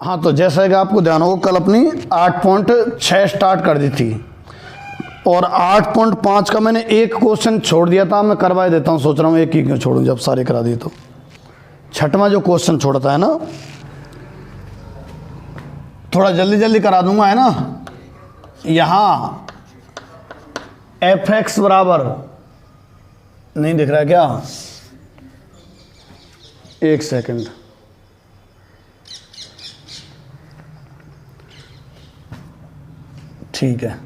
हाँ, तो जैसा कि आपको ध्यान होगा कल अपनी 8.6 स्टार्ट कर दी थी और 8.5 का मैंने एक क्वेश्चन छोड़ दिया था। मैं करवा देता हूँ, सोच रहा हूँ एक ही क्यों छोड़ूं जब सारे करा दिए। तो छठवां जो क्वेश्चन छोड़ता है ना, थोड़ा जल्दी जल्दी करा दूंगा, है ना। यहाँ fx बराबर नहीं दिख रहा है क्या? एक सेकंड, ठीक है।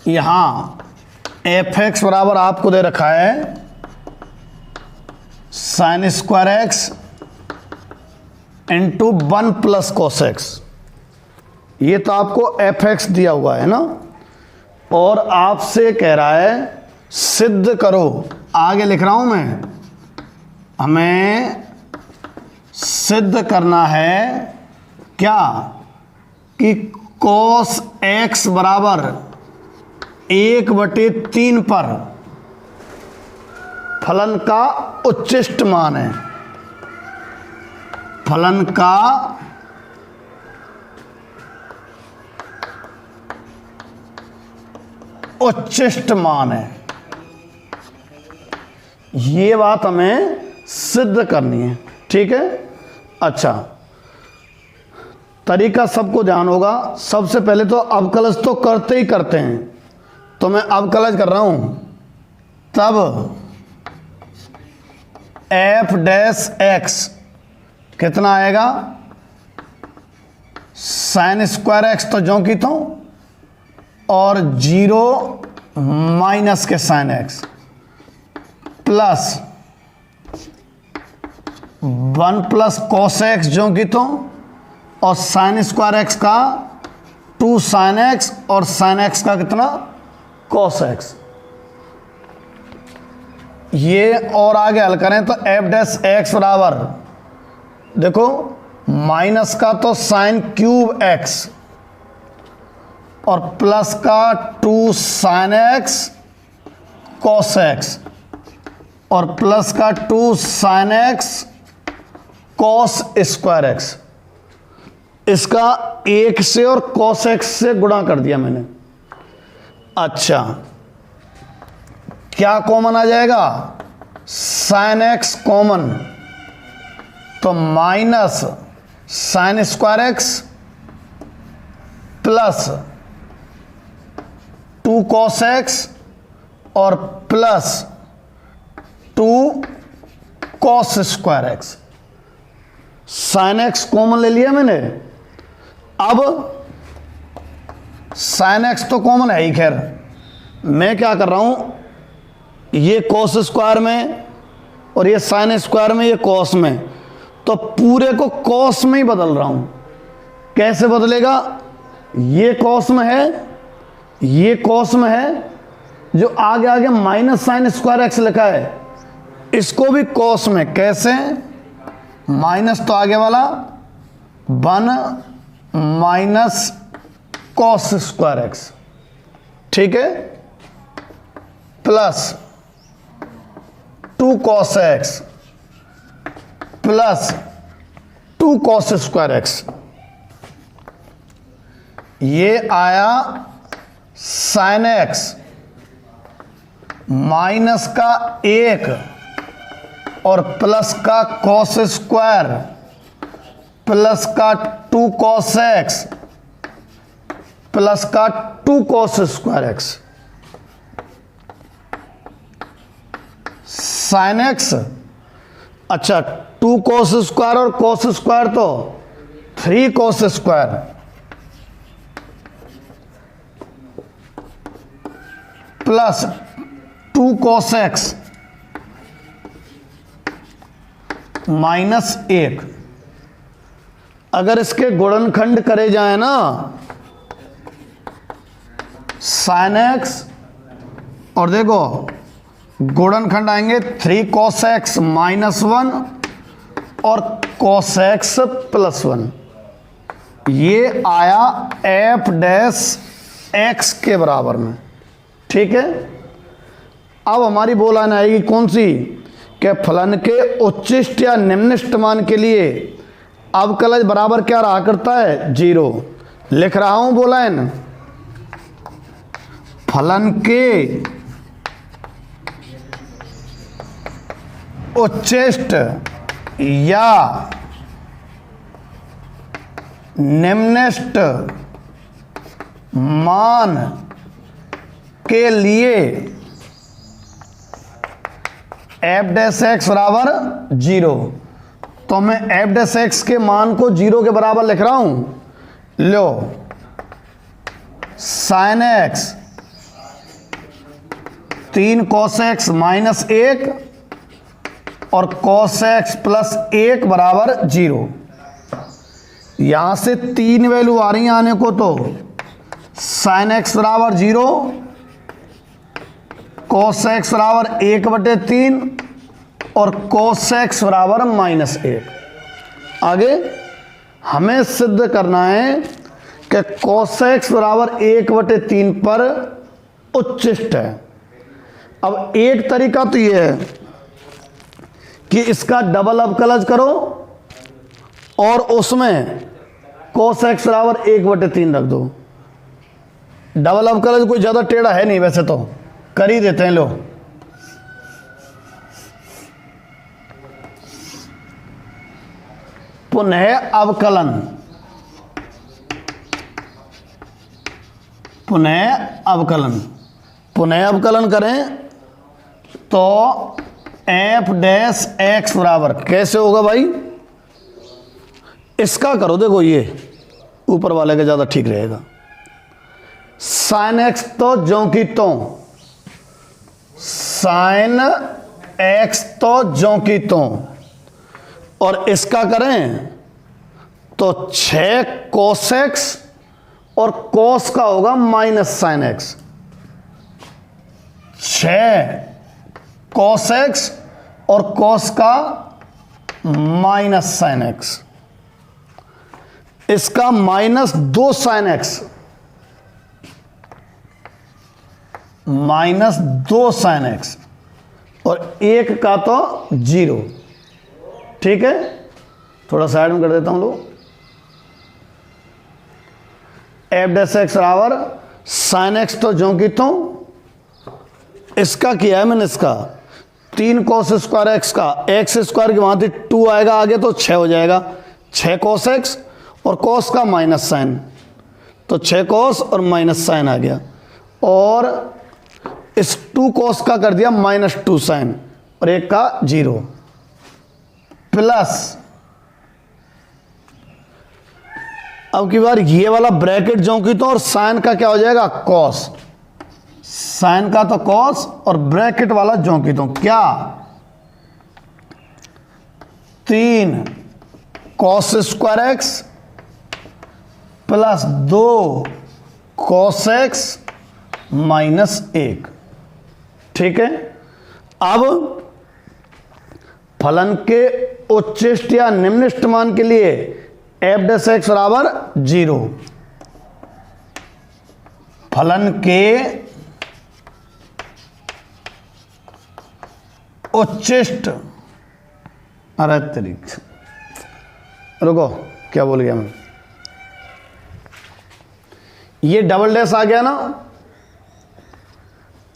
यहाँ fx बराबर आपको दे रखा है sign square x into 1 plus cos x. ये तो आपको fx दिया हुआ है ना, और आपसे कह रहा है सिद्ध करो। आगे लिख रहा हूं मैं, हमें सिद्ध करना है क्या कि कॉस एक्स बराबर 1/3 पर फलन का उच्चिष्ट मान है। फलन का उच्चिष्ट मान है, ये बात हमें सिद्ध करनी है, ठीक है। अच्छा, तरीका सबको ध्यान होगा। सबसे पहले तो अवकलज तो करते ही करते हैं, तो मैं अवकलज कर रहा हूं। तब एफ डैश एक्स कितना आएगा? साइन स्क्वायर एक्स तो ज्यों की त्यों, और 0 माइनस के sine x plus 1 plus cos x ज्यों की त्यों, और साइन स्क्वायर एक्स का 2 साइन एक्स और साइन एक्स का कितना? Cos x. ये और आगे हल करें तो एफ डैश एक्स बराबर, देखो माइनस का तो साइन क्यूब एक्स और प्लस का 2 साइन एक्स कॉस एक्स और प्लस का 2 sine x cos square x. इसका 1 से और कॉस एक्स से गुणा कर दिया मैंने। अच्छा, क्या कॉमन आ जाएगा? साइन एक्स कॉमन, तो minus sine square X plus 2 cos X और plus 2 cos square X. Sine X common ले लिया मैंने। अब साइन एक्स तो कॉमन है ही, खैर मैं क्या कर रहा हूं, ये कॉस स्क्वायर में और ये साइन स्क्वायर में, ये कॉस में, तो पूरे को कॉस में ही बदल रहा हूं। कैसे बदलेगा? ये कॉस में है, ये कॉस में है, जो आगे आगे माइनस साइन स्क्वायर एक्स लिखा है इसको भी कॉस में। कैसे? माइनस तो आगे वाला 1 माइनस कॉस स्क्वायर एक्स, ठीक है, plus 2 cos x plus 2 cos square x. ये आया साइन एक्स माइनस का 1 और प्लस का कॉस स्क्वायर प्लस का 2 कॉस एक्स प्लस का 2 cos square X. Sine x, अच्छा 2 कॉस स्क्वायर और कॉस स्क्वायर तो 3 cos square plus 2 cos X minus 1। अगर इसके गुणनखंड करे जाए ना, साइन एक्स और देखो गुणनखंड आएंगे 3 कॉस एक्स माइनस 1 और कॉस एक्स प्लस 1। ये आया एफ डैश एक्स के बराबर में, ठीक है। अब हमारी वो लाइन आएगी कौन सी, कि फलन के उच्चिष्ट या निम्निष्ट मान के लिए अवकलज बराबर क्या रहा करता है, 0। लिख रहा हूं बोला है ना, फलन के उच्चिष्ट या निम्निष्ट मान के लिए एफ डैश एक्स बराबर 0। तो मैं एफ डैश एक्स के मान को 0 के बराबर लिख रहा हूं। लो, sine X 3 cos X minus 1 और कॉस एक्स प्लस 1 बराबर 0। यहां से 3 वैल्यू आ रही हैं आने को, तो साइन एक्स बराबर 0, कॉस एक्स बराबर 1/3 और कॉस एक्स बराबर -1। आगे हमें सिद्ध करना है कि कॉस एक्स बराबर 1/3 पर उच्चिष्ट है। अब एक तरीका तो यह है कि इसका डबल अवकलज करो और उसमें कॉस एक्स बराबर 1/3 रख दो। डबल अवकलज कोई ज़्यादा टेढ़ा है नहीं, वैसे तो कर ही देते हैं लोग। पुनः अवकलन, पुनः अवकलन, पुनः अवकलन करें तो एफ डैश एक्स बराबर कैसे होगा भाई, इसका करो, देखो ये ऊपर वाले का ज़्यादा ठीक रहेगा। साइन एक्स तो ज्यों की त्यों, साइन एक्स तो ज्यों की त्यों, और इसका करें तो 6 कॉस एक्स और कॉस का होगा minus sine x. 6 cos X और कॉस का माइनस साइन एक्स, इसका -2 साइन एक्स, -2 साइन एक्स और 1 का तो 0। ठीक है, थोड़ा साइड में कर देता हूं लोग। एफ डैश एक्स बराबर साइन एक्स तो ज्यों की त्यों, इसका किया है मैंने, इसका 3 कॉस स्क्वायर एक्स का, एक्स स्क्वायर की वहां थी 2 आएगा आगे तो 6 हो जाएगा। 6 कॉस एक्स और कॉस का माइनस साइन, तो 6 कॉस और माइनस साइन आ गया, और इस 2 कॉस का कर दिया -2 साइन और 1 का 0, प्लस अब की बार ये वाला ब्रैकेट जो की तो, और साइन का क्या हो जाएगा, कॉस, साइन का तो कॉस और ब्रैकेट वाला जो की तो क्या, 3 cos square X plus 2 cos x -1। ठीक है, अब फलन के उच्चिष्ट या निम्निष्ट मान के लिए एफ डैश एक्स बराबर 0। फलन के उच्चिष्ट, अरे तरीक, रुको क्या बोल गया मैं, ये डबल डैश आ गया ना।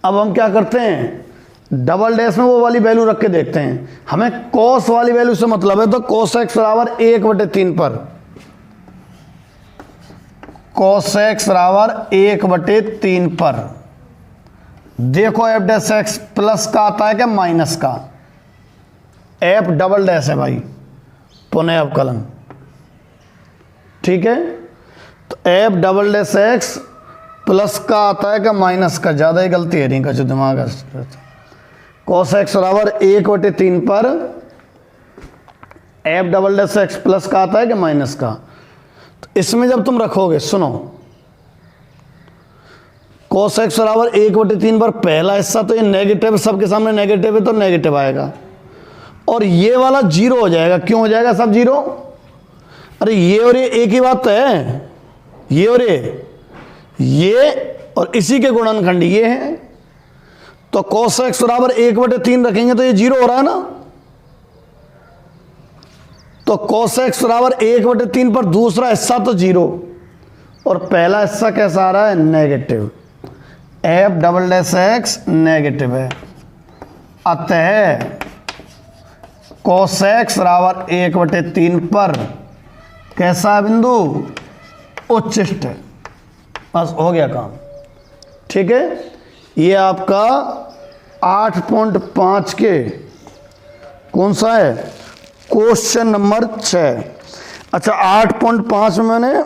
अब हम क्या करते हैं, डबल डैश में वो वाली वैल्यू रख के देखते हैं। हमें कॉस वाली वैल्यू से मतलब है, तो कॉस एक्स बराबर 1/3 पर, कॉस एक्स बराबर 1/3 पर देखो एफ डैश एक्स प्लस का आता है क्या माइनस का, एफ डबल डैश है भाई, पुनः अवकलन। ठीक है, तो F double dash x plus का आता है क्या माइनस का, ज़्यादा ही गलती है नहीं का जो दिमाग है। कॉस एक्स बराबर 1/3 पर F double dash x plus का आता है कि माइनस का। तो इसमें जब तुम रखोगे, सुनो, कॉस एक्स बराबर 1/3 पर पहला हिस्सा तो ये नेगेटिव, सबके सामने नेगेटिव है तो नेगेटिव आएगा, और ये वाला 0 हो जाएगा। क्यों हो जाएगा सब 0? अरे ये और ये एक ही बात तो है, ये और ये और इसी के गुणनखंड ये है। तो cos x बराबर 1/3 रखेंगे तो ये 0 हो रहा है ना। तो cos x बराबर 1/3 पर दूसरा हिस्सा तो 0 और पहला हिस्सा कैसा आ रहा है, नेगेटिव। f" नेगेटिव है, अतः cos x बराबर 1/3 पर कैसा है बिंदु, उच्चिष्ट है। बस हो गया काम। ठीक है, ये आपका 8.5 के कौन सा है, क्वेश्चन नंबर 6। अच्छा 8.5 में मैंने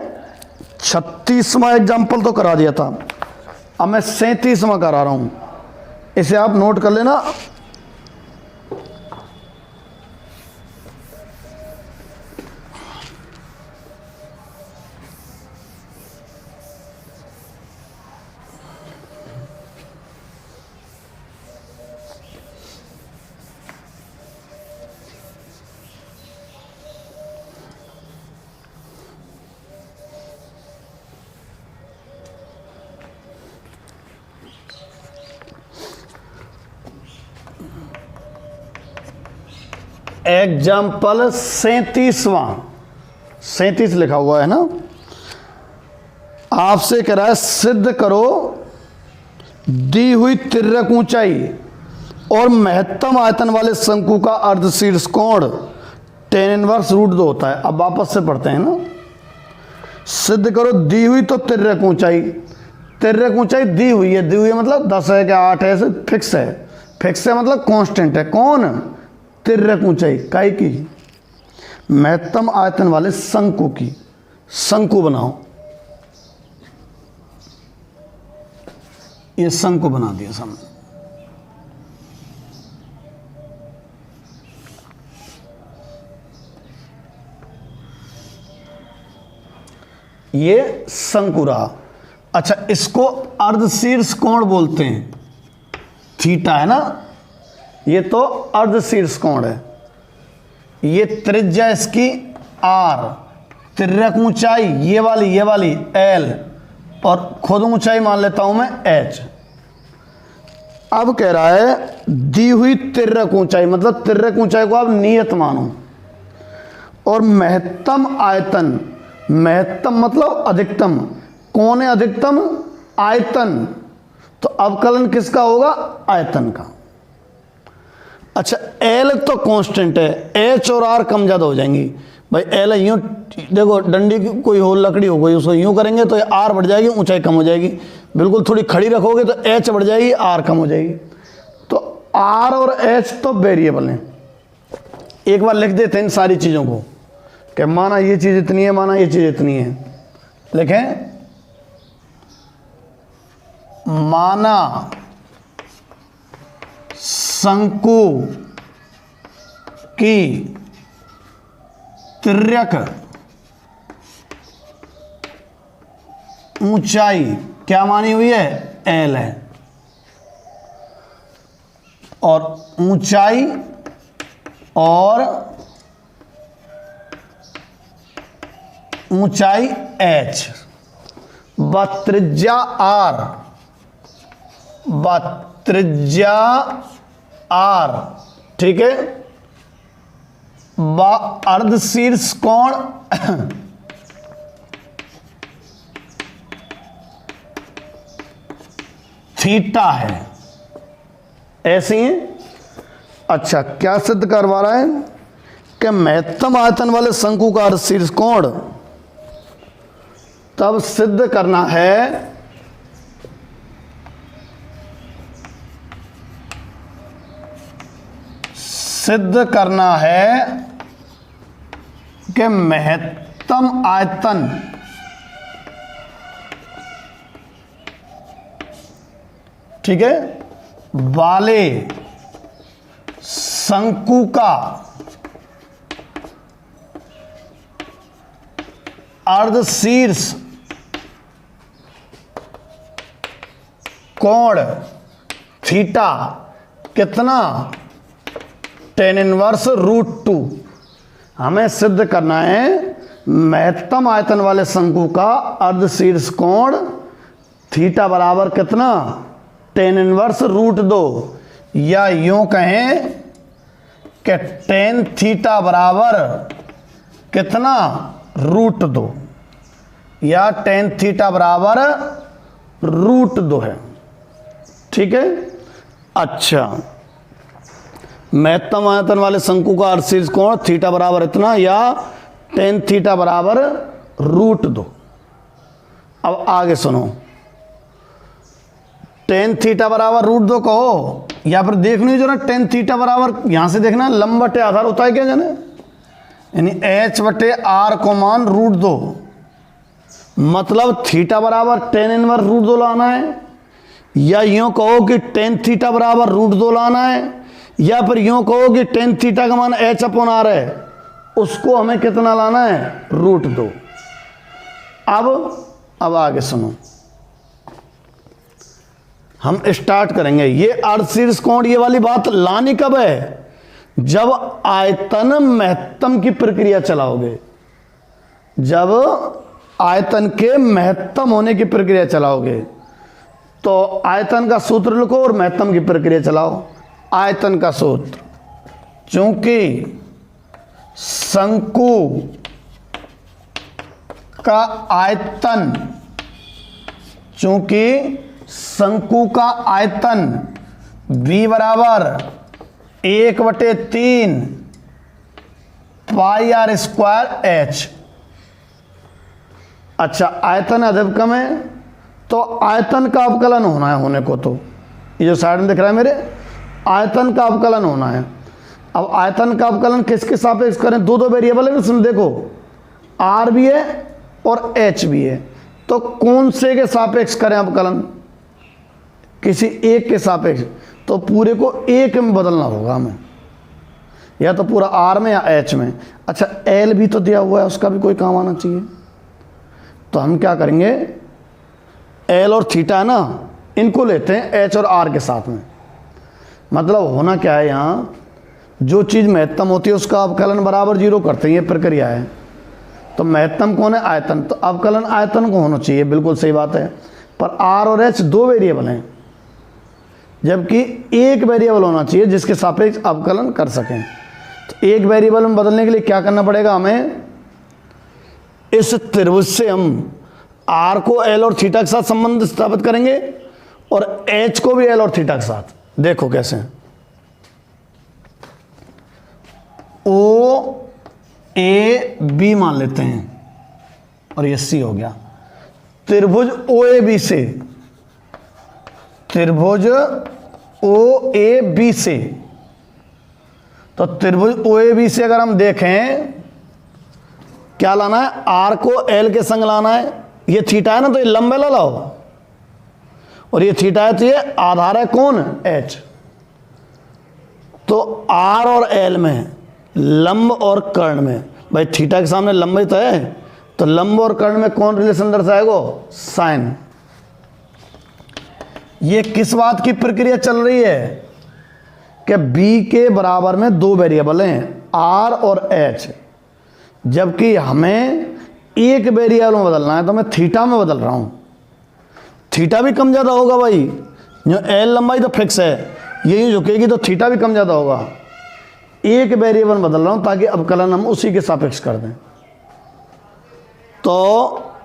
36वां एग्जाम्पल तो करा दिया था, अब मैं 37वां करा रहा हूं, इसे आप नोट कर लेना। एग्जाम्पल 37 लिखा हुआ है ना, आपसे कह रहा है सिद्ध करो दी हुई तिर्यक ऊंचाई और महत्तम आयतन वाले शंकु का अर्धशीर्ष कोण tan 1√2 होता है। अब वापस से पढ़ते हैं ना, सिद्ध करो दी हुई तो तिर्यक ऊंचाई, तिर्यक ऊंचाई दी हुई है, दी हुई है मतलब 10 है क्या 8 है, ऐसे फिक्स है, फिक्स है मतलब कांस्टेंट है। कौन, तिर्यक ऊंचाई काय की, महत्तम आयतन वाले शंकु की, शंकु बनाओ, ये शंकु बना दिया सामने। ये शंकु रहा। अच्छा इसको अर्धशीर्ष कोण बोलते हैं, थीटा है ना, ये तो अर्धशीर्ष कोण है। ये त्रिज्या इसकी r, तिर्यक ऊंचाई ये वाली l, और खुद ऊंचाई मान लेता हूं मैं h। अब कह रहा है दी हुई तिर्यक ऊंचाई, मतलब तिर्यक ऊंचाई को आप नियत मानो, और महत्तम आयतन, महत्तम मतलब अधिकतम, कौन है अधिकतम, आयतन, तो अवकलन किसका होगा, आयतन का। अच्छा L तो कांस्टेंट है, H और R कम ज़्यादा हो जाएंगी भाई। L यूँ देखो, डंडी की कोई हो, लकड़ी हो गई, उसको यूँ करेंगे तो R बढ़ जाएगी, ऊंचाई कम हो जाएगी। बिल्कुल थोड़ी खड़ी रखोगे तो H बढ़ जाएगी, R कम हो जाएगी। तो R और H तो वेरिएबल हैं। एक बार लिख देते हैं इन सारी चीज़ों को, कि माना ये चीज़ इतनी है, माना ये चीज़ इतनी है। लिखें, माना शंकु की तिर्यक ऊंचाई क्या मानी हुई है, L है, और ऊंचाई H, व त्रिज्या R, त्रिज्या R, ठीक है, व अर्धशीर्ष कोण थीटा है, ऐसे ही है। अच्छा क्या सिद्ध करवा रहा है कि महत्तम आयतन वाले शंकु का अर्धशीर्ष कोण, तब सिद्ध करना है कि महत्तम आयतन ठीक है वाले शंकु का अर्धशीर्ष कोण थीटा कितना, tan−1√2। हमें सिद्ध करना है महत्तम आयतन वाले शंकु का अर्धशीर्ष कोण थीटा बराबर कितना, tan−1√2, या यूं कहें कि tan थीटा बराबर कितना, √2, या tan थीटा बराबर √2 है। ठीक है। अच्छा, महत्तम आयतन वाले शंकु का अर्धशीर्ष कोण थीटा बराबर इतना या tan थीटा बराबर √2। अब आगे सुनो, tan थीटा बराबर √2 कहो या फिर देख लो जरा, tan थीटा बराबर यहां से देखना लंब बटे आधार होता है क्या जाने, यानी h/r को मान √2, मतलब थीटा बराबर tan इनवर्स √2 लाना है, या यूं कहो कि tan थीटा बराबर √2 लाना है, या फिर यूं कहो कि tan थीटा का मान h/r है, उसको हमें कितना लाना है, √2। अब आगे सुनो, हम स्टार्ट करेंगे। ये अर्धशीर्ष कोण ये वाली बात लानी कब है, जब आयतन महत्तम की प्रक्रिया चलाओगे, जब आयतन के महत्तम होने की प्रक्रिया चलाओगे। तो आयतन का सूत्र लिखो और महत्तम की प्रक्रिया चलाओ। आयतन का सूत्र, चूंकि शंकु का आयतन, चूंकि शंकु का आयतन V बराबर 1/3 πr² h। अच्छा, आयतन अधिकतम है तो आयतन का अवकलन होना है, होने को तो ये जो साइड में दिख रहा है मेरे, आयतन का अवकलन होना है। अब आयतन का अवकलन किसके सापेक्ष करें, दो वेरिएबल है इसमें, देखो r भी है और h भी है, तो कौन से के सापेक्ष करें अवकलन, किसी एक के सापेक्ष, तो पूरे को एक में बदलना होगा हमें, या तो पूरा r में या h में। अच्छा, l भी तो दिया हुआ है, उसका भी कोई काम आना चाहिए, तो हम क्या करेंगे, l और थीटा है ना, इनको लेते हैं h और r के साथ में। मतलब होना क्या है, यहाँ जो चीज़ महत्तम होती है उसका अवकलन बराबर 0 करते हैं, ये प्रक्रिया है। तो महत्तम कौन है, आयतन, तो अवकलन आयतन को होना चाहिए, बिल्कुल सही बात है। पर r और h दो वेरिएबल हैं, जबकि एक वेरिएबल होना चाहिए जिसके सापेक्ष अवकलन कर सकें। तो एक वेरिएबल में बदलने के लिए क्या करना पड़ेगा हमें, इस त्रिभुज से हम r को l और थीटा के साथ संबंध स्थापित करेंगे और h को भी l और थीटा के साथ। देखो कैसे, O A B मान लेते हैं और ये C हो गया। त्रिभुज OAB से, त्रिभुज OAB से, तो त्रिभुज OAB से अगर हम देखें, क्या लाना है, R को L के संग लाना है। ये थीटा है ना, तो ये लंब ला लाओ, और ये थीटा है तो ये आधार है कौन, H। तो R और L में, लंब और कर्ण में, भाई थीटा के सामने लंब ही तो है, तो लंब और कर्ण में कौन रिलेशन दर्शाएगा, साइन। ये किस बात की प्रक्रिया चल रही है कि B के बराबर में दो वेरिएबल हैं, R और H, जबकि हमें एक वेरिएबल में बदलना है, तो मैं थीटा में बदल रहा हूं। थीटा भी कम ज़्यादा होगा भाई, जो L लंबाई तो फिक्स है, यही झुकेगी तो थीटा भी कम ज़्यादा होगा। एक वेरिएबल बदल रहा हूं ताकि अवकलन हम उसी के सापेक्ष कर दें। तो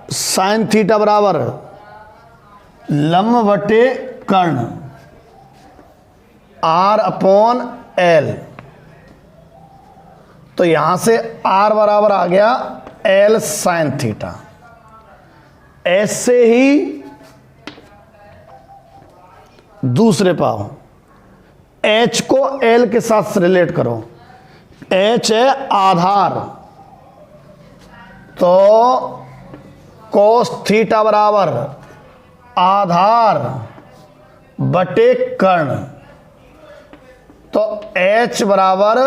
साइन थीटा बराबर लंब बटे कर्ण R/L। तो यहां से R बराबर आ गया L साइन थीटा। ऐसे ही दूसरे पाव, H को L के साथ रिलेट करो। H है आधार, तो cos थीटा बराबर आधार बटे कर्ण। तो H बराबर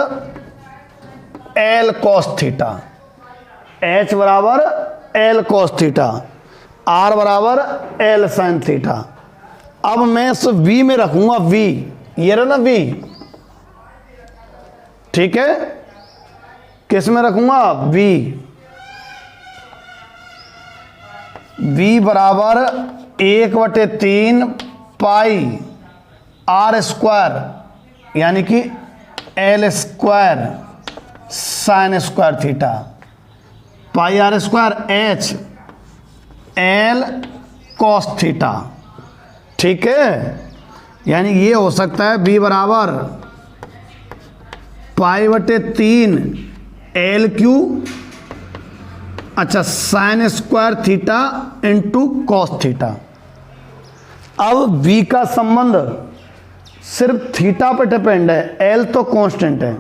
L cos थीटा, H बराबर L cos थीटा, R बराबर L sin थीटा। अब मैं इस V में रखूंगा V, ये रहा ना V, ठीक है, किस में रखूंगा, V। V बराबर 1/3 पाई R² यानी कि L² sin² theta. Pi R square H L cos theta. ठीक है, यानी ये हो सकता है बी बराबर पाई बटे 3 एल क्यू, अच्छा sine square theta into cos theta. अब बी का संबंध सिर्फ थीटा पर डिपेंड है, एल तो कांस्टेंट है।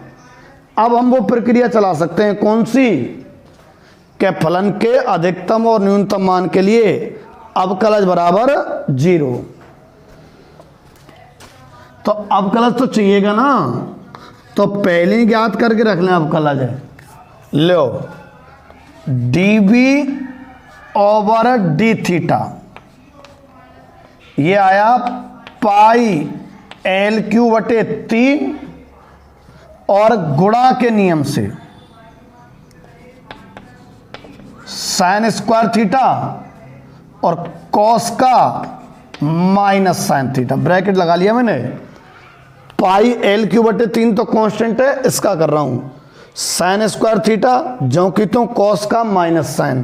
अब हम वो प्रक्रिया चला सकते हैं, कौन सी, कि फलन के अधिकतम और न्यूनतम मान के लिए अवकलज बराबर 0। तो अवकलज तो चाहिएगा ना, तो पहले ही ज्ञात करके रख लें अवकलज है। लो D B over D theta, ये आया पाई एल क्यू बटे 3 और गुणा के नियम से साइन स्क्वायर थीटा और कॉस का माइनस साइन थीटा, ब्रैकेट लगा लिया मैंने। पाई एल क्यू बटे 3 तो कांस्टेंट है, इसका कर रहा हूं साइन स्क्वायर थीटा जो कि तो कॉस का minus sine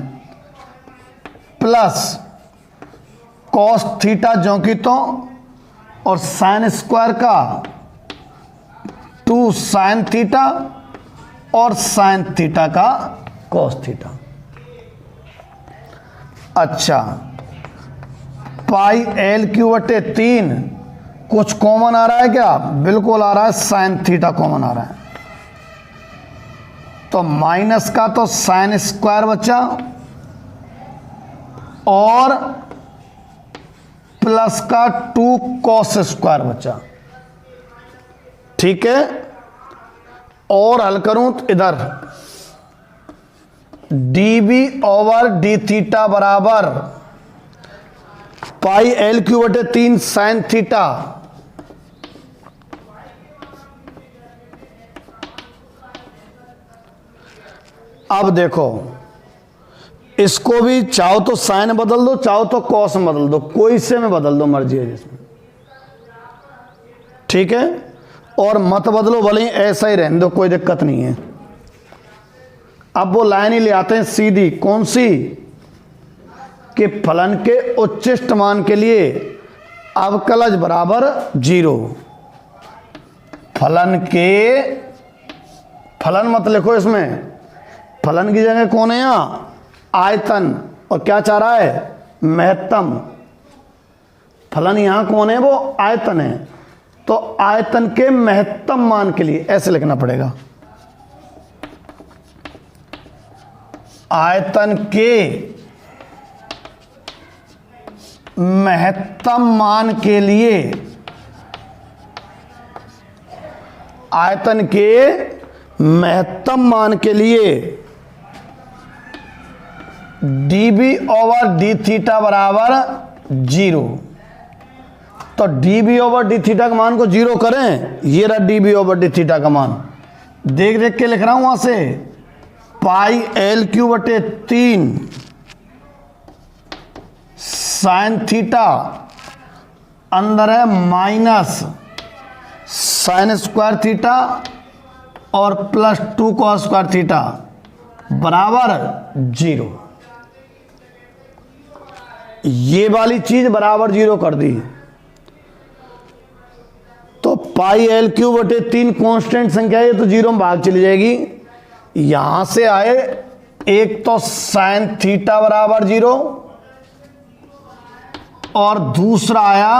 plus cos theta जो कि तो और साइन स्क्वायर का 2 साइन थीटा और साइन थीटा का कॉस थीटा। अच्छा पाई एल क्यू बटे 3 कुछ कॉमन आ रहा है क्या, बिल्कुल आ रहा है, साइन थीटा कॉमन आ रहा है, तो माइनस का तो साइन स्क्वायर बचा और प्लस का 2 कॉस स्क्वायर बचा। ठीक है, और हल करूं तो इधर D B over D theta बराबर पाई एल क्यू बटे 3 साइन थीटा अब देखो इसको भी चाहो तो साइन बदल दो, चाहो तो कॉस में बदल दो, कोई से में बदल दो, मर्जी है जिसमें। ठीक है, और मत बदलो, भले ही ऐसा ही रहने दो, कोई दिक्कत नहीं है। अब वो लाइन ही ले आते हैं सीधी, कौन सी, कि फलन के उच्चिष्ट मान के लिए अवकलज बराबर 0। फलन के, फलन मत लिखो इसमें, फलन की जगह कौन है यहां, आयतन, और क्या चाह रहा है, महत्तम। फलन यहां कौन है, वो आयतन है, तो आयतन के महत्तम मान के लिए ऐसे लिखना पड़ेगा, आयतन के महत्तम मान के लिए, आयतन के महत्तम मान के लिए D B over D theta बराबर 0। तो D B over D theta का मान को 0 करें, ये रहा D B over D theta का मान, देख देख के लिख रहा हूं वहां से, पाई एल क्यू बटे 3 साइन थीटा अंदर है माइनस साइन स्क्वायर थीटा और प्लस 2 कॉस स्क्वायर थीटा बराबर 0। ये वाली चीज बराबर 0 कर दी, तो पाई एल क्यू बटे 3 कांस्टेंट संख्या है, तो 0 में भाग चली जाएगी। यहां से आए एक तो साइन थीटा बराबर 0 और दूसरा आया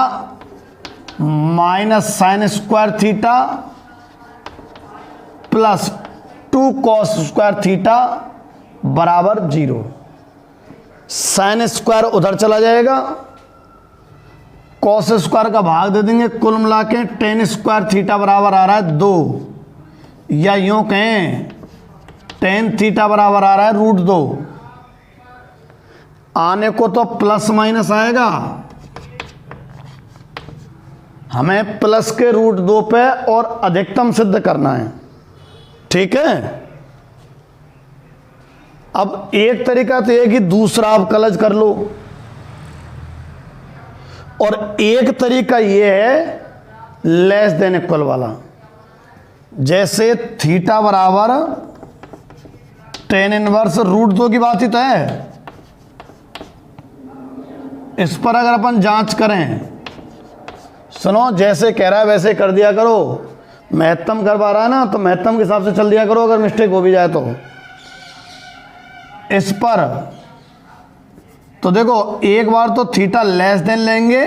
minus sine square theta plus 2 cos square theta बराबर 0। साइन स्क्वायर उधर चला जाएगा, कॉस स्क्वायर का भाग दे देंगे, कुल मिला के टेन स्क्वायर थीटा बराबर आ रहा है 2, या यूं कहें टेन थीटा बराबर आ रहा है √2। आने को तो प्लस माइनस आएगा, हमें प्लस के √2 पे और अधिकतम सिद्ध करना है। ठीक है, अब एक तरीका तो यह कि दूसरा अवकलज कर लो, और एक तरीका यह है लेस देन इक्वल वाला, जैसे थीटा बराबर टेन इनवर्स रूट 2 की बात ही तो है। इस पर अगर अपन जांच करें, सुनो, जैसे कह रहा है वैसे कर दिया करो। महत्तम करवा रहा है ना, तो महत्तम के हिसाब से चल दिया करो, अगर मिस्टेक हो भी जाए तो। इस पर तो देखो, एक बार तो थीटा लेस देन लेंगे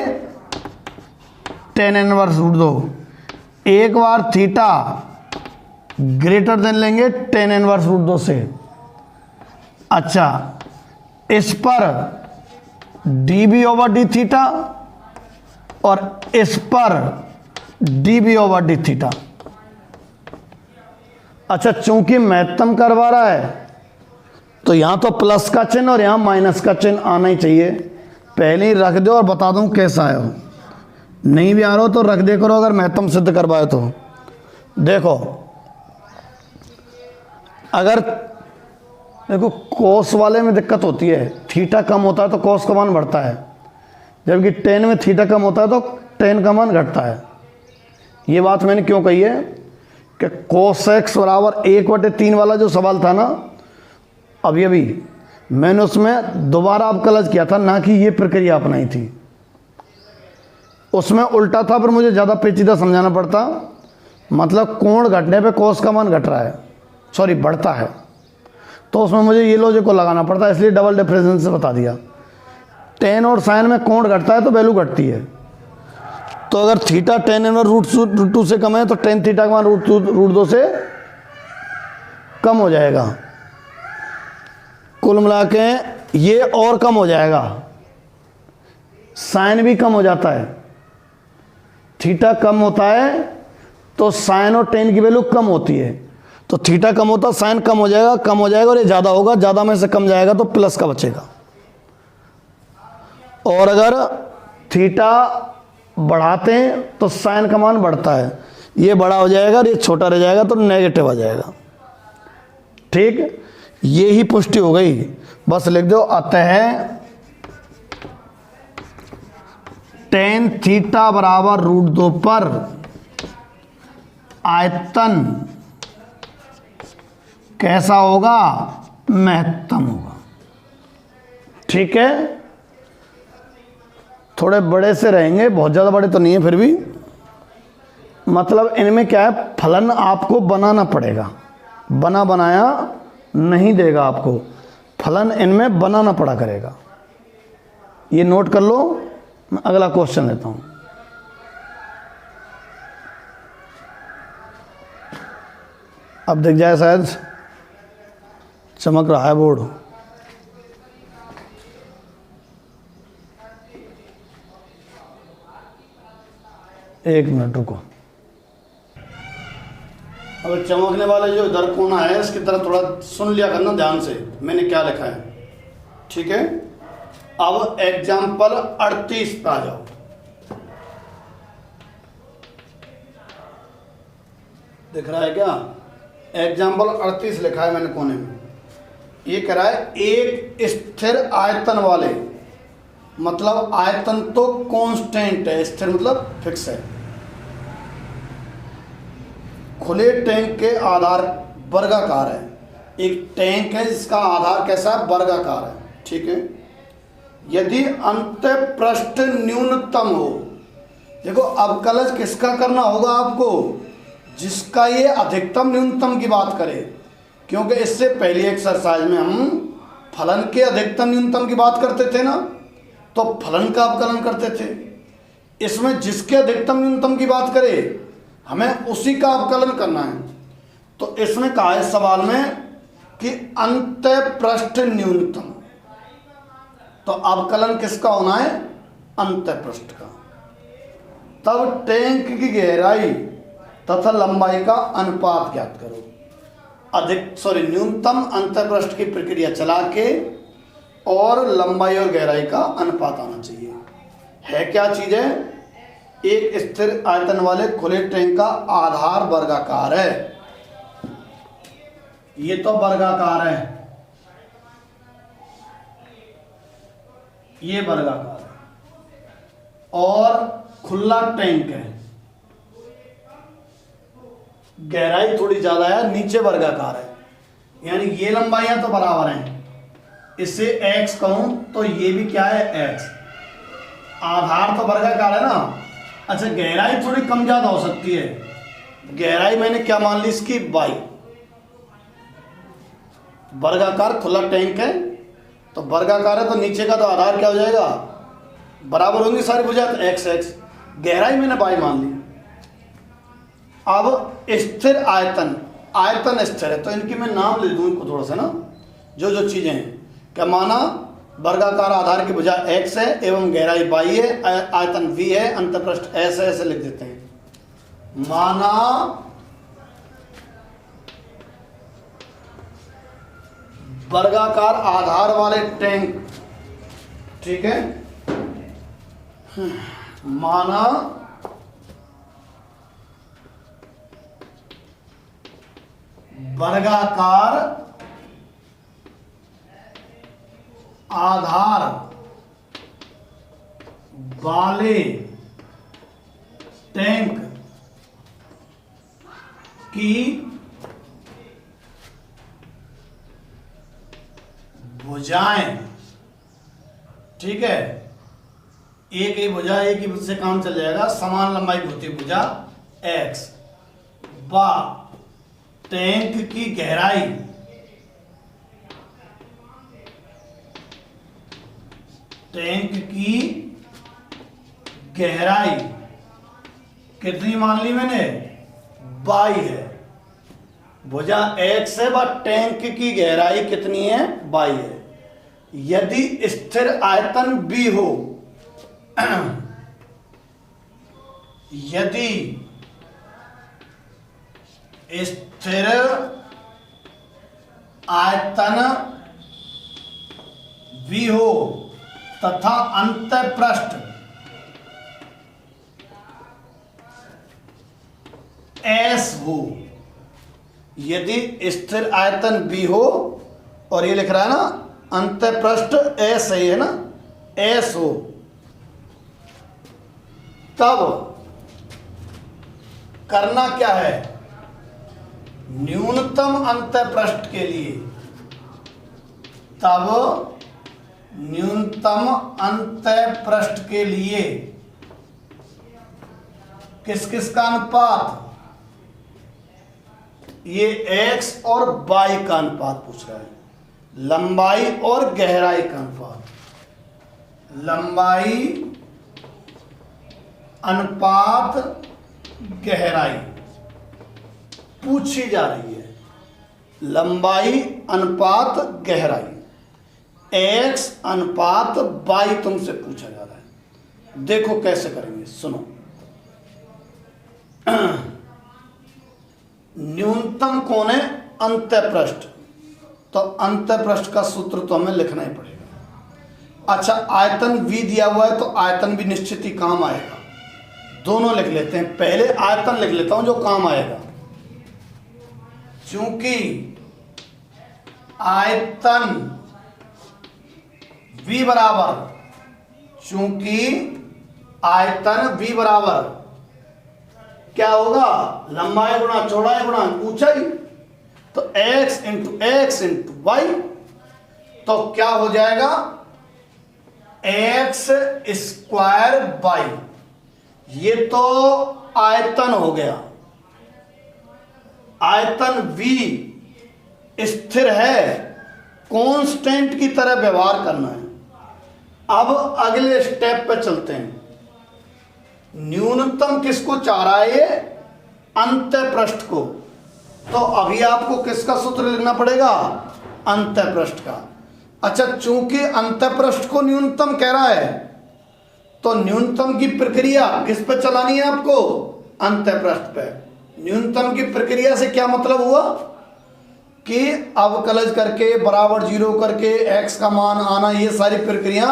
टेन इनवर्स रूट 2, एक बार थीटा ग्रेटर देन लेंगे टेन इनवर्स रूट 2 से। अच्छा, इस पर D B over D theta और इस पर D B over D theta. अच्छा, चूंकि महत्तम करवा रहा है तो यहां तो प्लस का चिन्ह और यहां माइनस का चिन्ह आना ही चाहिए। पहले ही रख दो और बता दूं कैसा आया हो। नहीं भी आ रहा हो तो रख दे करो, अगर महत्तम सिद्ध करवाए तो। देखो, अगर देखो कोस वाले में दिक्कत होती है, थीटा कम होता है तो कोस का मान बढ़ता है, जबकि टेन में थीटा कम होता है तो टेन का मान घटता है। ये बात मैंने क्यों कही है कि कोस एक्स बराबर 1/3 वाला जो सवाल था ना, अब ये भी मैंने उसमें दोबारा अवकलज किया था, ना कि ये प्रक्रिया अपनाई थी। उसमें उल्टा था, पर मुझे ज़्यादा पेचीदा समझाना पड़ता। मतलब कोण घटने पे कोस का मान घट रहा है, सॉरी बढ़ता है, तो उसमें मुझे ये लॉजिक को लगाना पड़ता, इसलिए डबल डिफरेंस से बता दिया। टेन और साइन में कोण घटता है तो वैल्यू घटती है। तो अगर थीटा टेन इनवर्स रूट 2 से कम है तो टेन थीटा का मान रूट 2 से कम हो जाएगा। कुल मिला के ये और कम हो जाएगा, साइन भी कम हो जाता है। थीटा कम होता है तो साइन और टेन की वैल्यू कम होती है, तो थीटा कम होता है, साइन कम हो जाएगा और ये ज़्यादा होगा, ज़्यादा में से कम जाएगा तो प्लस का बचेगा। और अगर थीटा बढ़ाते हैं तो साइन का मान बढ़ता है, ये बड़ा हो जाएगा और ये छोटा रह जाएगा तो नेगेटिव आ जाएगा। ठीक, ये ही पुष्टि हो गई। बस लिख दो, अतः टेन थीटा बराबर रूट 2 पर आयतन कैसा होगा? महत्तम होगा। ठीक है, थोड़े बड़े से रहेंगे, बहुत ज़्यादा बड़े तो नहीं है, फिर भी मतलब इनमें क्या है, फलन आपको बनाना पड़ेगा, बना बनाया नहीं देगा आपको, फलन इनमें बनाना पड़ा करेगा। ये नोट कर लो। मैं अगला क्वेश्चन लेता हूं। अब दिख जाए शायद, चमक रहा है बोर्ड। एक मिनट रुको। अब चमकने वाले जो इधर कोना है इसकी तरह थोड़ा सुन लिया करना ध्यान से, मैंने क्या लिखा है। ठीक है, अब एग्जाम्पल 38 पे आ जाओ। दिख रहा है क्या? एग्जाम्पल 38 लिखा है मैंने कोने में। ये कह रहा है एक स्थिर आयतन वाले, मतलब आयतन तो कांस्टेंट है, स्थिर मतलब फिक्स है, खुले टैंक के आधार वर्गाकार है। एक टैंक है जिसका आधार कैसा है? वर्गाकार है। ठीक है, यदि अंतःपृष्ठ न्यूनतम हो, देखो अवकलज किसका करना होगा आपको? जिसका ये अधिकतम न्यूनतम की बात करे, क्योंकि इससे पहली एक्सरसाइज में हम फलन के अधिकतम न्यूनतम की बात करते थे ना, तो फलन का अवकलन करते थे। इसमें जिसके अधिकतम न्यूनतम की बात करे हमें उसी का अवकलन करना है। तो इसमें कहा है सवाल में कि अंतःपृष्ठ न्यूनतम, तो अवकलन किसका होना है? अंतःपृष्ठ का। तब टैंक की गहराई तथा लंबाई का अनुपात ज्ञात करो। न्यूनतम अंतःपृष्ठ की प्रक्रिया चला के और लंबाई और गहराई का अनुपात आना चाहिए। है क्या चीज है? एक स्थिर आयतन वाले खुले टैंक का आधार वर्गाकार है, ये तो वर्गाकार है, ये वर्गाकार है, और खुला टैंक है, गहराई थोड़ी ज्यादा है, नीचे वर्गाकार है। यानी ये लंबाइयां तो बराबर हैं, इसे x कहूं तो ये भी क्या है x। आधार तो वर्गाकार है ना। अच्छा गहराई थोड़ी कम ज्यादा हो सकती है, गहराई मैंने क्या मान ली इसकी y। वर्गाकार खुला टैंक है तो वर्गाकार है तो नीचे का तो आधार क्या हो जाएगा, बराबर होंगी सारी भुजा, तो x x, गहराई मैंने y मान ली। अब स्थिर आयतन, आयतन स्थिर है तो इनकी मैं नाम ले दूं इनको थोड़ा सा ना, जो जो चीजें हैं। क्या माना, वर्गाकार आधार की भुजा x है एवं गहराई y है, आयतन v है, अंतःपृष्ठ s है, ऐसे लिख देते हैं। माना वर्गाकार आधार वाले टैंक, ठीक है, माना वर्गाकार आधार वाले टैंक की भुजाएं, ठीक है, एक ही भुजा, एक ही से काम चल जाएगा, समान लंबाई की होती भुजा x, व टैंक की गहराई कितनी मान ली मैंने, y है। भुजा x है व टैंक की गहराई कितनी है, y है। यदि स्थिर आयतन b हो, यदि स्थिर आयतन v हो तथा अंतःपृष्ठ s हो, यदि स्थिर आयतन b हो और ये लिख रहा है ना अंतःपृष्ठ s है ना, s हो, तब करना क्या है, न्यूनतम अंतःपृष्ठ के लिए, तब न्यूनतम अंतःपृष्ठ के लिए किस किस का अनुपात, ये x और y का अनुपात पूछ रहा है, लंबाई और गहराई का अनुपात, लंबाई अनुपात गहराई पूछी जा रही है, लंबाई अनुपात गहराई, x अनुपात y तुमसे पूछा जा रहा है। देखो कैसे करेंगे, सुनो। न्यूनतम कौन है, अंतःपृष्ठ, तो अंतःपृष्ठ का सूत्र तो हमें लिखना ही पड़ेगा। अच्छा आयतन v दिया हुआ है तो आयतन भी निश्चित ही काम आएगा, दोनों लिख लेते हैं। पहले आयतन लिख लेता हूं जो काम आएगा, चूंकि आयतन v बराबर, चूंकि आयतन v बराबर क्या होगा, लंबाई गुणा चौड़ाई गुणा ऊंचाई, तो x इंटू वाई, तो क्या हो जाएगा, x स्क्वायर वाई। ये तो आयतन हो गया, आयतन v स्थिर है, कांस्टेंट की तरह व्यवहार करना है। अब अगले स्टेप पे चलते हैं, न्यूनतम किसको चाह रहा है, ये अंतःपृष्ठ को, तो अभी आपको किसका सूत्र लिखना पड़ेगा, अंतःपृष्ठ का। अच्छा चूंकि अंतःपृष्ठ को न्यूनतम कह रहा है तो न्यूनतम की प्रक्रिया किस पे चलानी है आपको, अंतःपृष्ठ पे। न्यूनतम की प्रक्रिया से क्या मतलब हुआ कि अवकलज करके बराबर 0 करके x का मान आना, ये सारी प्रक्रिया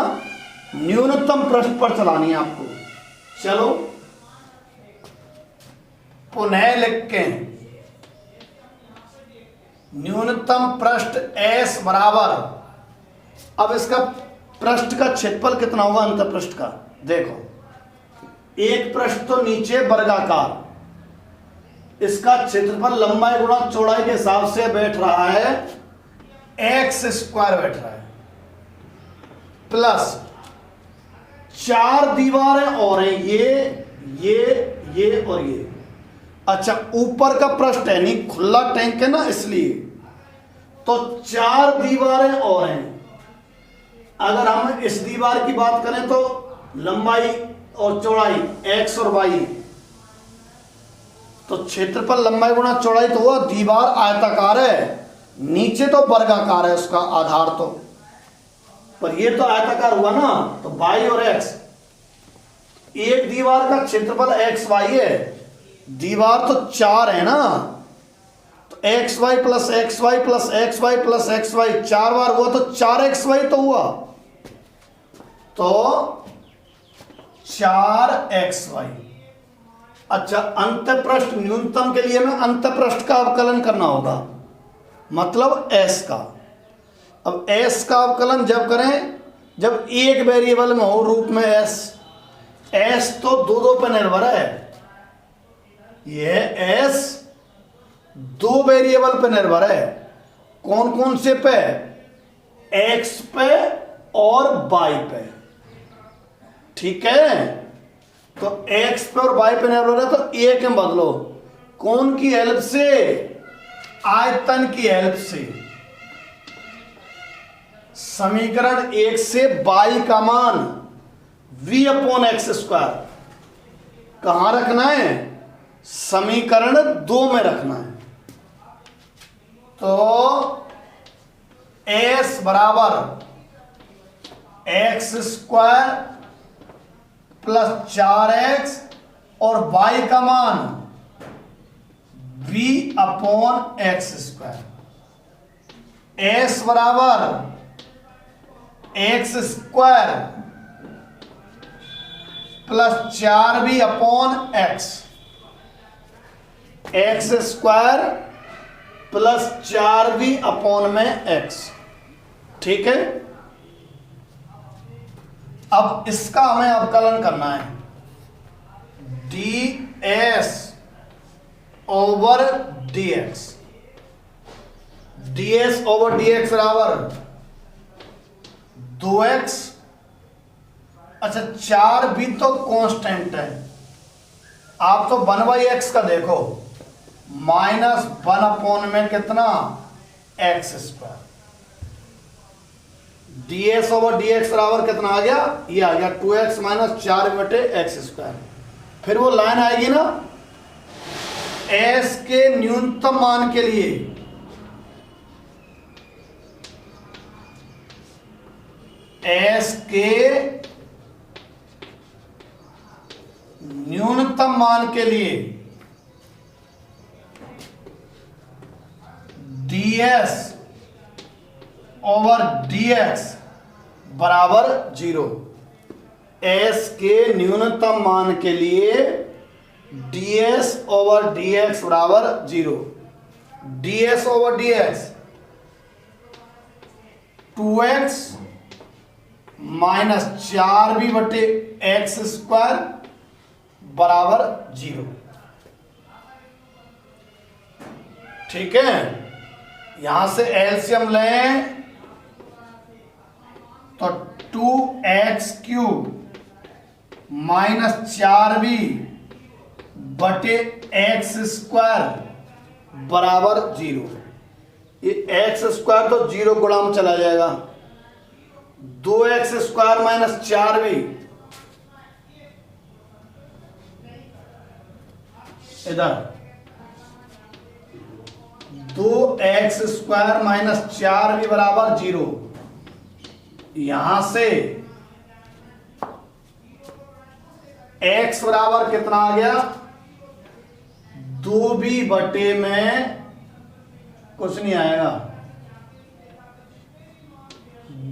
न्यूनतम पृष्ठ पर चलानी है आपको। चलो पुनः लिख के, न्यूनतम पृष्ठ s बराबर, अब इसका पृष्ठ का क्षेत्रफल कितना होगा अंतःपृष्ठ का, देखो एक पृष्ठ तो नीचे वर्गाकार, इसका क्षेत्रफल लंबाई गुणा चौड़ाई के हिसाब से बैठ रहा है एक्स स्क्वायर बैठ रहा है प्लस 4 दीवारें और हैं, ये और ये। अच्छा, ऊपर का पृष्ठ है, नहीं खुला टैंक है ना, इसलिए तो 4 दीवारें और हैं। अगर हम इस दीवार की बात करें तो लंबाई और चौड़ाई एक्स और वाई, तो क्षेत्रफल लंबाई गुणा चौड़ाई तो हुआ। दीवार आयताकार है, नीचे तो वर्गाकार है उसका आधार, तो पर ये तो आयताकार हुआ ना, तो वाई और एक्स। एक दीवार का क्षेत्रफल एक्स वाई है, दीवार तो 4 है ना, तो X Y plus X Y plus X Y plus X Y 4 बार हुआ तो 4x वाई तो हुआ, तो 4x वाई। अच्छा, अंतःपृष्ठ न्यूनतम के लिए हमें अंतःपृष्ठ का अवकलन करना होगा, मतलब s का। अब s का अवकलन जब करें, जब एक वेरिएबल में हो रूप में s तो दो पर निर्भर है, यह s 2 वेरिएबल पे निर्भर है। कौन कौन से पे? x पे और y पे, ठीक है। तो x पे और y पे निर्भर है, तो एक में बदलो। कौन की हेल्प से? आयतन की हेल्प से। समीकरण 1 से y का मान v/x² कहां रखना है? समीकरण 2 में रखना है। तो s बराबर x² प्लस 4x और y का मान v/x²। s बराबर x² plus 4v/x, x² plus 4v/x, ठीक है। अब इसका हमें अवकलन करना है। ds over dx, ds over dx बराबर 2x। अच्छा, 4 भी तो कांस्टेंट है, आप तो 1/x का देखो, -1 में कितना? x²। ds ओवर dx बराबर कितना आ गया? ये आ गया 2x - 4/x²। फिर वो लाइन आएगी ना, s के न्यूनतम मान के लिए s के न्यूनतम मान के लिए ds ओवर dx बराबर 0। s के न्यूनतम मान के लिए ds ओवर dx बराबर 0। ds over dx 2x minus 4v/x² बराबर 0, ठीक है। यहां से एलसीएम लें तो 2x³ माइनस 4v/x² बराबर 0। ये x² तो 0 गुणा में चला जाएगा, 2x² माइनस 4v इधर, 2x² माइनस 4v बराबर 0। यहां से x बराबर कितना आ गया? 2v बटे में कुछ नहीं आएगा,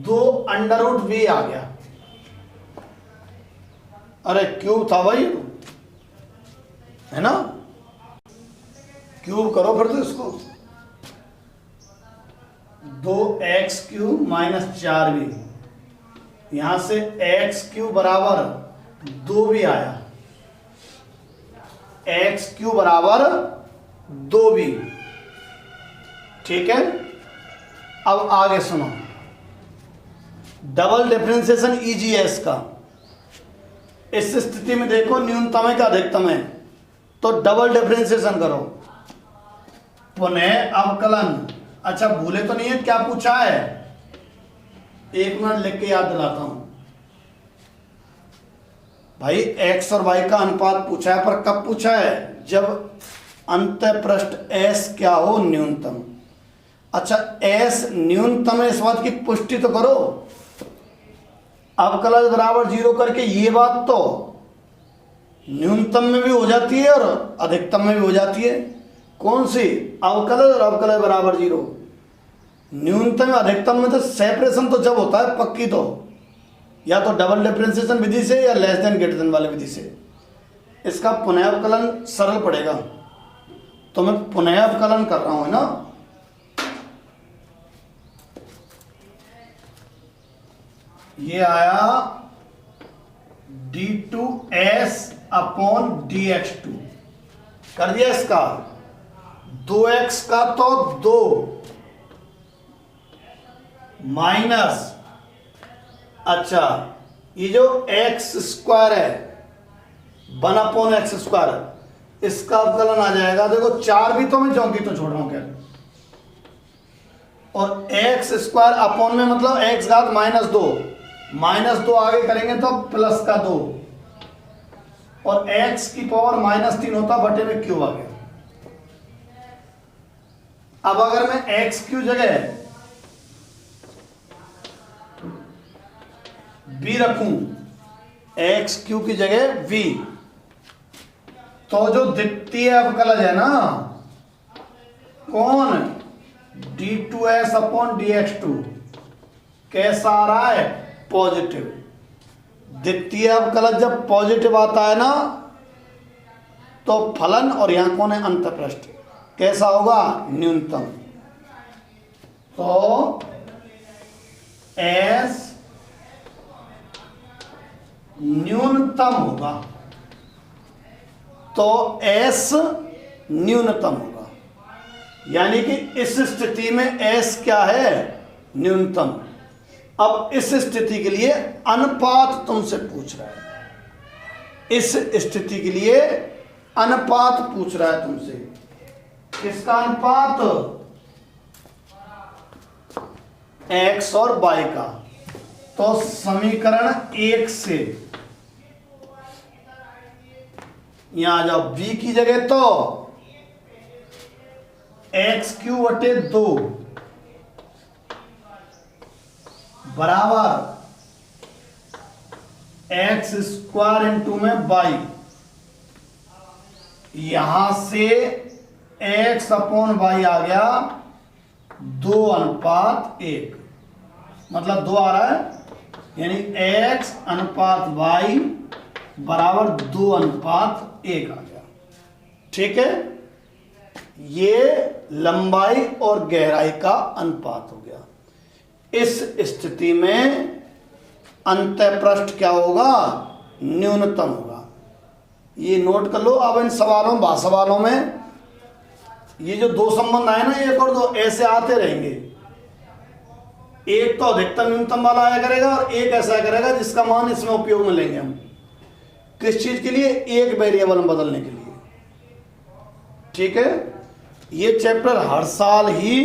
2√v आ गया। अरे क्यूब था भाई, है ना, क्यूब करो फिर तो इसको। 2x³ माइनस 4v, यहां से x³ बराबर 2v आया, x³ बराबर 2v, ठीक है। अब आगे सुनो, डबल डिफरेंशिएशन इजी है इसका। इस स्थिति में देखो न्यूनतम है का अधिकतम है, तो डबल डिफरेंशिएशन करो, पुनः अवकलन। अच्छा भूले तो नहीं है क्या पूछा है, एक मिनट लिख के याद दिलाता हूं भाई। एक्स और वाई का अनुपात पूछा है, पर कब पूछा है, जब अंतःपृष्ठ एस क्या हो, न्यूनतम। अच्छा एस न्यूनतम है, इस बात की पुष्टि तो करो। अवकलज बराबर 0 करके ये बात तो न्यूनतम में भी हो जाती है और अधिकतम में भी हो जाती है। कौन सी, अवकलज और अवकलज बराबर 0। न्यूनतम अधिकतम में तो सेपरेशन तो जब होता है पक्की, तो या तो डबल डिफरेंशिएशन विधि से या लेस देन ग्रेटर देन वाले विधि से। इसका पुनः अवकलन सरल पड़ेगा, तो मैं पुनः अवकलन कर रहा हूं ना। ये आया d2s अपॉन dx2 कर दिया इसका। 2x का तो 2 माइनस, अच्छा ये जो x स्क्वायर है 1 अपॉन एक्स स्क्वायर, इसका अवकलन आ जाएगा। देखो 4 भी तो मैं चौकी तो छोड़ रहा हूं क्या, और एक्स स्क्वायर अपॉन में मतलब x घात -2, -2 आगे करेंगे तो प्लस का 2, और x की पावर -3 होता बटे में क्यूब आ गया। अब अगर मैं एक्स क्यू जगह v रखूं, एक्स क्यू की जगह v, तो जो द्वितीय अवकलज है ना, कौन, d2s अपॉन dx2 कैसा आ रहा है, पॉजिटिव। द्वितीय अवकलज जब पॉजिटिव आता है ना, तो फलन, और यहां कौन है, अंतःपृष्ठ, कैसा होगा, न्यूनतम। तो s न्यूनतम होगा, तो s न्यूनतम होगा, यानी कि इस स्थिति में s क्या है, न्यूनतम। अब इस स्थिति के लिए अनुपात तुमसे पूछ रहा है, इस स्थिति के लिए अनुपात पूछ रहा है तुमसे। किसका अनुपात, x और y का। तो समीकरण 1 से यहां आ जाओ, v की जगह तो x³/2 बराबर x² में y, यहां से x अपॉन y आ गया 2:1, मतलब 2 आ रहा है, यानी x अनुपात y बराबर 2:1 आ गया। ठीक है, ये लंबाई और गहराई का अनुपात हो गया। इस स्थिति में अंतःपृष्ठ क्या होगा, न्यूनतम होगा। ये नोट कर लो। अब इन सवालों, सवालों में ये जो 2 संबंध आए ना, 1 और 2 ऐसे आते रहेंगे। एक तो अधिकतम न्यूनतम वाला आया करेगा, और एक ऐसा करेगा जिसका मान इसमें उपयोग में लेंगे हम। किस चीज के लिए, एक वेरिएबल में बदलने के लिए। ठीक है, ये चैप्टर हर साल ही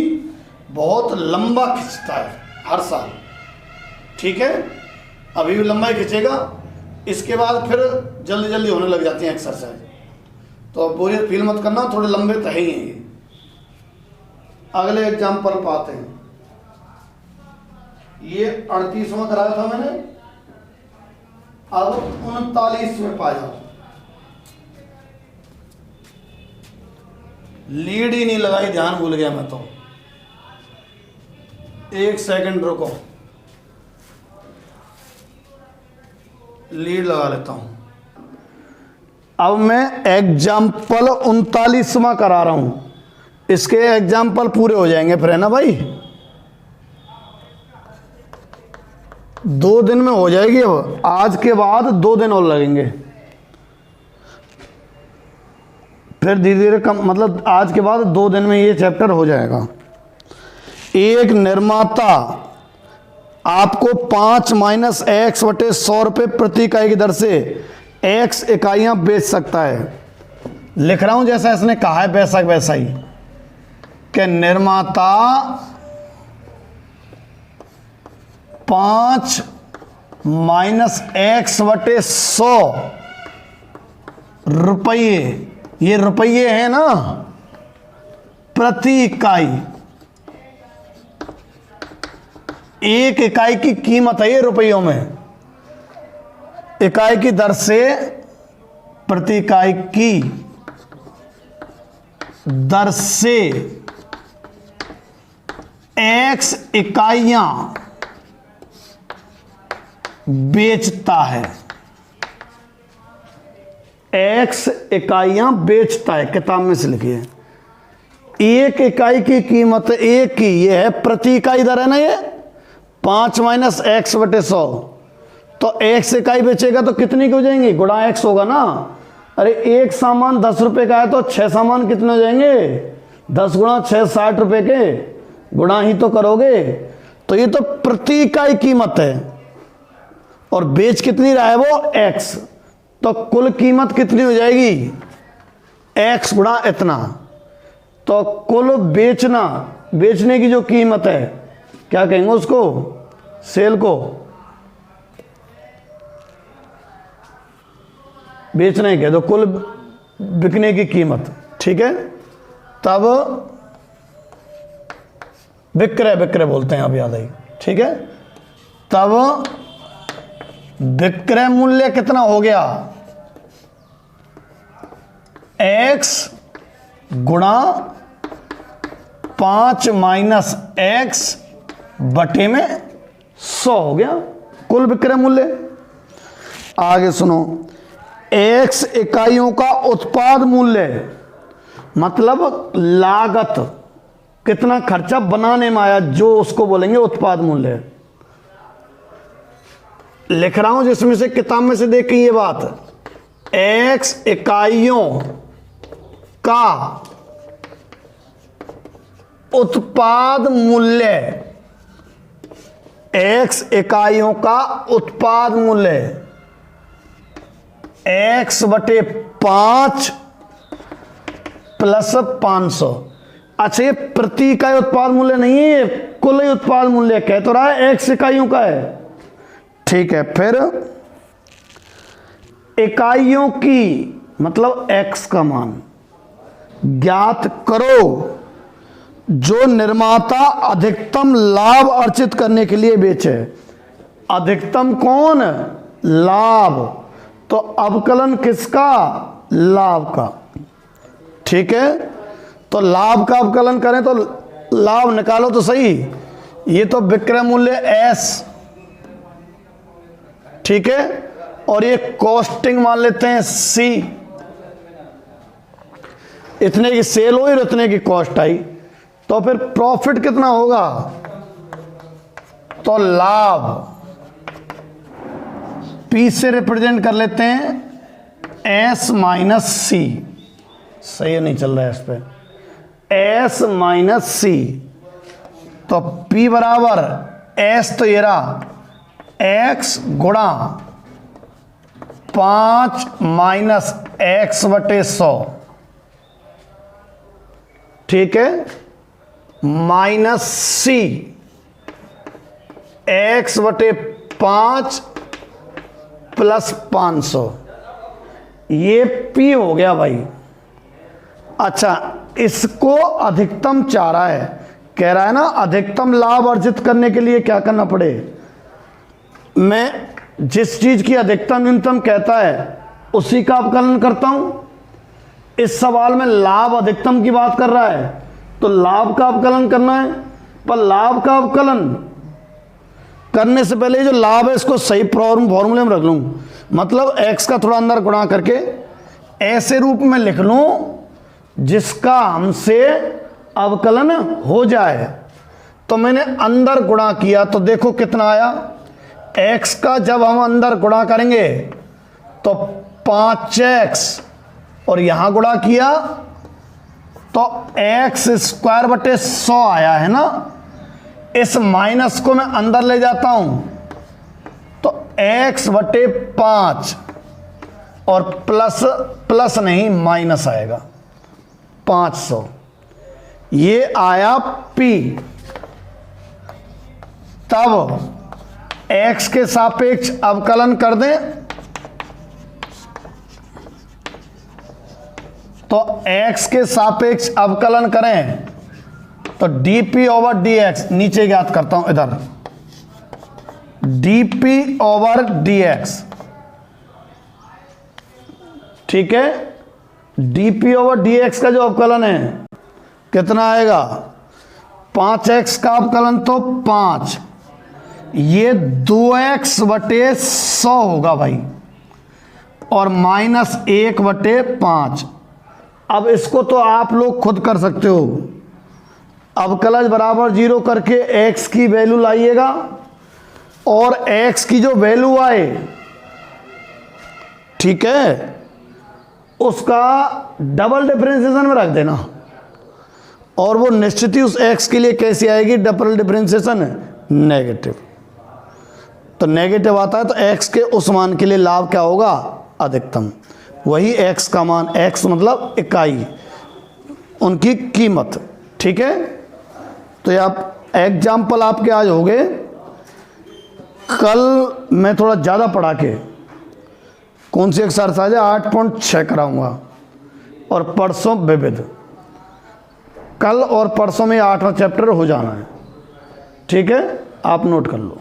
बहुत लंबा खिंचता है, हर साल। ठीक है, अभी भी लंबा ही खिंचेगा, इसके बाद फिर जल्दी जल्दी होने लग जाती है एक्सरसाइज। तो अब बोरियत फील मत करना, थोड़े लंबे तो है ही हैं ये। अगले एग्जाम्पल पाते हैं। ये 38वां कराया था मैंने, अब 39वें पाया। लीड ही नहीं लगाई, ध्यान भूल गया मैं तो। 1 सेकंड रुको, लीड लगा लेता हूं। अब मैं एग्जाम्पल 39वां करा रहा हूं, इसके एग्जाम्पल पूरे हो जाएंगे फिर, है ना भाई। 2 दिन में हो जाएगी। अब आज के बाद 2 दिन और लगेंगे, फिर धीरे धीरे कम, मतलब आज के बाद 2 दिन में ये चैप्टर हो जाएगा। एक निर्माता आपको 5 माइनस एक्स बटे 100 रुपये प्रति इकाई की दर से एक्स इकाइयां बेच सकता है। लिख रहा हूं जैसा इसने कहा है वैसा वैसा ही, कि निर्माता 5 माइनस एक्स बटे 100 रुपये, ये रुपये है ना, प्रति इकाई, एक इकाई की कीमत है ये रुपयों में, इकाई की दर से, प्रति इकाई की दर से एक्स इकाइयां बेचता है, एक्स इकाइयां बेचता है। किताब में से लिखिए, एक इकाई की कीमत एक की, ये है प्रति इकाई दर है ना, ये 5 माइनस एक्स बटे 100, तो एक्स इकाई बेचेगा तो कितनी की हो जाएंगी, गुणा एक्स होगा ना। अरे एक सामान 10 रुपए का है तो 6 सामान कितने हो जाएंगे, 10 गुणा 6 60 रुपए के, गुणा ही तो करोगे। तो ये तो प्रति इकाई कीमत है, और बेच कितनी रहा है वो, एक्स, तो कुल कीमत कितनी हो जाएगी, एक्स गुणा इतना। तो कुल बेचना, बेचने की जो कीमत है, क्या कहेंगे उसको, सेल को, बेचने के, तो कुल बिकने की कीमत, ठीक है। तब विक्रय, विक्रय बोलते हैं, अब याद आई, ठीक है। तब विक्रय मूल्य कितना हो गया, एक्स गुणा 5 माइनस एक्स बटे में 100 हो गया कुल विक्रय मूल्य। आगे सुनो, एक्स इकाइयों का उत्पाद मूल्य, मतलब लागत, कितना खर्चा बनाने में आया, जो उसको बोलेंगे उत्पाद मूल्य। लिख रहा हूं जिसमें से किताब में से देख के ये बात, एक्स इकाइयों का उत्पाद मूल्य, एक्स इकाइयों का उत्पाद मूल्य एक्स बटे 5 प्लस 500। अच्छा, ये प्रति इकाई उत्पाद मूल्य नहीं है, कुल ही उत्पाद मूल्य कह तो रहा है, एक्स इकाइयों का है, ठीक है। फिर इकाइयों की, मतलब एक्स का मान ज्ञात करो जो निर्माता अधिकतम लाभ अर्जित करने के लिए बेचे। अधिकतम कौन, लाभ, तो अवकलन किसका, लाभ का, ठीक है। तो लाभ का अवकलन करें तो लाभ निकालो तो सही, ये तो विक्रय मूल्य एस, ठीक है, और ये कॉस्टिंग मान लेते हैं सी, इतने की सेल हुई और इतने की कॉस्ट आई, तो फिर प्रॉफिट कितना होगा, तो लाभ पी से रिप्रेजेंट कर लेते हैं एस माइनस सी, सही नहीं चल रहा है इस पे, एस माइनस सी, तो पी बराबर एस, तो ये रहा एक्स गुणा 5 माइनस एक्स बटे 100, ठीक है, माइनस सी एक्स बटे 5 प्लस 500, ये पी हो गया भाई। अच्छा, इसको अधिकतम चाह रहा है, कह रहा है ना अधिकतम लाभ अर्जित करने के लिए क्या करना पड़े, मैं जिस चीज की अधिकतम न्यूनतम कहता है उसी का अवकलन करता हूं। इस सवाल में लाभ अधिकतम की बात कर रहा है तो लाभ का अवकलन करना है, पर लाभ का अवकलन करने से पहले जो लाभ है इसको सही फॉर्मूले में रख लूं, मतलब x का थोड़ा अंदर गुणा करके ऐसे रूप में लिख लूं जिसका हमसे अवकलन हो जाए। तो मैंने अंदर गुणा किया तो देखो कितना आया, x का जब हम अंदर गुणा करेंगे तो 5x, और यहां गुणा किया तो x² बटे 100 आया है ना, इस माइनस को मैं अंदर ले जाता हूं तो x/5 और प्लस प्लस नहीं माइनस आएगा 500, ये आया p। तब x के सापेक्ष अवकलन कर दें तो x के सापेक्ष अवकलन करें तो dp/dx, नीचे ज्ञात करता हूं इधर, dp/dx, ठीक है। dp/dx का जो अवकलन है कितना आएगा, 5x का अवकलन तो 5, ये 2x/100 होगा भाई, और -1/5। अब इसको तो आप लोग खुद कर सकते हो, अवकलज बराबर 0 करके x की वैल्यू लाइएगा और x की जो वैल्यू आए, ठीक है, उसका डबल डिफरेंशिएशन में रख देना, और वो निश्चित ही उस x के लिए कैसी आएगी, डबल डिफरेंशिएशन नेगेटिव। तो नेगेटिव आता है तो x के उस मान के लिए लाभ क्या होगा, अधिकतम। वही x का मान, x मतलब इकाई, उनकी कीमत, ठीक है। तो ये आप एग्जाम्पल आपके आज हो गए। कल मैं थोड़ा ज़्यादा पढ़ा के कौन सी एक्सरसाइज है 8.6 कराऊंगा, और परसों विविध। कल और परसों में 8वां चैप्टर हो जाना है, ठीक है, आप नोट कर लो।